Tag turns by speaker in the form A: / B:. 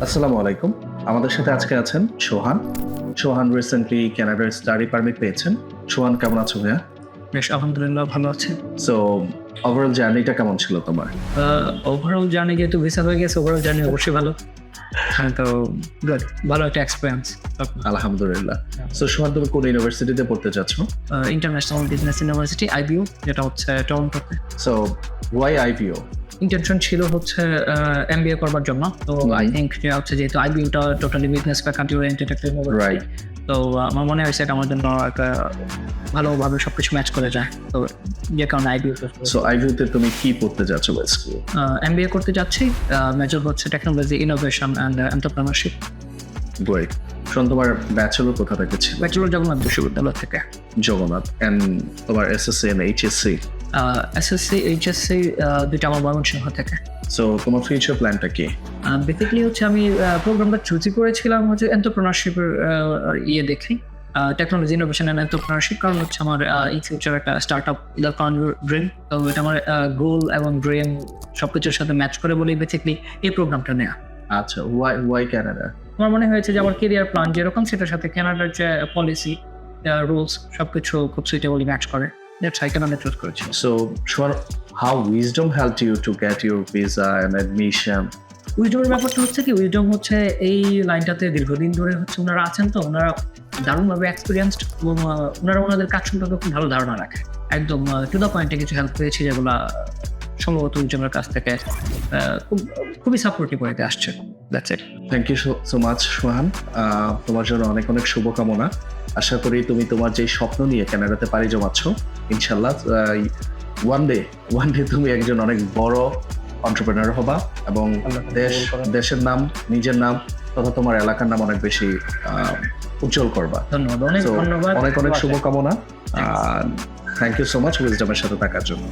A: আসসালামু আলাইকুম। আমাদের সাথে আজকে আছেন সোহান। সোহান রিসেন্টলি কানাডার স্টাডি পারমিট পেয়েছেন। সোহান কেমন আছো ভাইয়া?
B: বেশ আলহামদুলিল্লাহ ভালো আছি।
A: সো ওভারঅল জার্নিটা কেমন ছিল তোমার?
B: ওভারঅল জার্নি যেহেতু ভিসা হয়ে গেছে, ওভারঅল জার্নি অবশ্যই ভালো। হ্যাঁ, তো গুড, ভালো একটা এক্সপিরিয়েন্স।
A: আলহামদুলিল্লাহ। সো সোহান, তুমি কোন ইউনিভার্সিটিতে পড়তে চাচ্ছ?
B: ইন্টারন্যাশনাল বিজনেস ইউনিভার্সিটি আইবিইউ, যেটা হচ্ছে টরন্টোতে।
A: So why IPO?
B: ইন্টেনশন ছিল হচ্ছে এমবিএ করবার জন্য। তো আই থিঙ্ক যে হচ্ছে যেহেতু আইবিইউটা টোটালি বিজনেস ফ্যাকাল্টি ওরিয়েন্টেড একটা ইউনিভার্সিটি,
A: রাইট।
B: তো আমার মনে হয়েছে এটা আমার জন্য একটা ভালোভাবে সবকিছু ম্যাচ করে যায়। তো যে কারণে আইবিইউ।
A: সো আইপিওতে তুমি কি পড়তে যাচ্ছ বেসিক্যালি?
B: এমবিএ করতে যাচ্ছি। মেজর হচ্ছে technology, innovation and entrepreneurship.
A: Great. শোন, তোমার ব্যাচেলর কোথা থেকে ছিল?
B: ব্যাচেলর জগন্নাথ বিশ্ববিদ্যালয় থেকে।
A: জগন্নাথ। এন্ড তোমার SSC and HSC?
B: SSC HSC দুইটা আমার ময়মনসিংহ থেকে।
A: সো তোমার ফিউচার প্ল্যানটা কি?
B: বেসিক্যালি হচ্ছে আমি প্রোগ্রামটা চুজই করেছিলাম হচ্ছে এন্টারপ্রেনারশিপের দেখি, টেকনোলজি, ইনোভেশন অ্যান্ড এন্টারপ্রেনারশিপ। কারণ হচ্ছে আমার ইন ফিউচার একটা স্টার্ট আপ ড্রিম। তো এটা আমার গোল এবং ড্রিম সবকিছুর সাথে ম্যাচ করে বলেই বেসিক্যালি এই প্রোগ্রামটা নেওয়া।
A: আচ্ছা, ওয়াই কানাডা?
B: আমার মনে হয়েছে যে আমার কেরিয়ার প্ল্যান যেরকম, সেটার সাথে কানাডার যে পলিসি, রুলস সবকিছু খুব সুইটেবলি ম্যাচ করে। দ্যাটস আই কানাডা চুজ করেছি।
A: So, Shwar, how wisdom helped you to get your visa and admission?
B: উইজডমের ব্যাপারটা হচ্ছে কি, উইজডম হচ্ছে এই লাইনটাতে দীর্ঘদিন ধরে হচ্ছে ওনারা আছেন, তো ওনারা দারুণভাবে এক্সপিরিয়েন্সড এবং ওনারা ওনাদের কাজ সম্পর্কে খুব ভালো ধারণা রাখে। একদম টু দ্য পয়েন্টে কিছু হেল্প পেয়েছি, যেগুলো সম্ভবত উইজডমের কাছ থেকে খুবই সাপোর্টিভ হয়ে আসছে। That's it.
A: Thank you so much, সোহান। তোমার জন্য অনেক অনেক শুভকামনা। আশা করি তুমি তোমার যে স্বপ্ন নিয়ে কানাডাতে পাড়ি জমাচ্ছ, ইনশাল্লাহ ওয়ান ডে তুমি একজন অনেক বড় এন্টারপ্রেনার হবা এবং দেশের নাম, নিজের নাম তথা তোমার এলাকার নাম অনেক বেশি উজ্জ্বল করবা।
B: ধন্যবাদ, অনেক
A: So,
B: ধন্যবাদ,
A: অনেক অনেক শুভকামনা। থ্যাংক ইউ সো মাচ উইজডমের সাথে থাকার জন্য।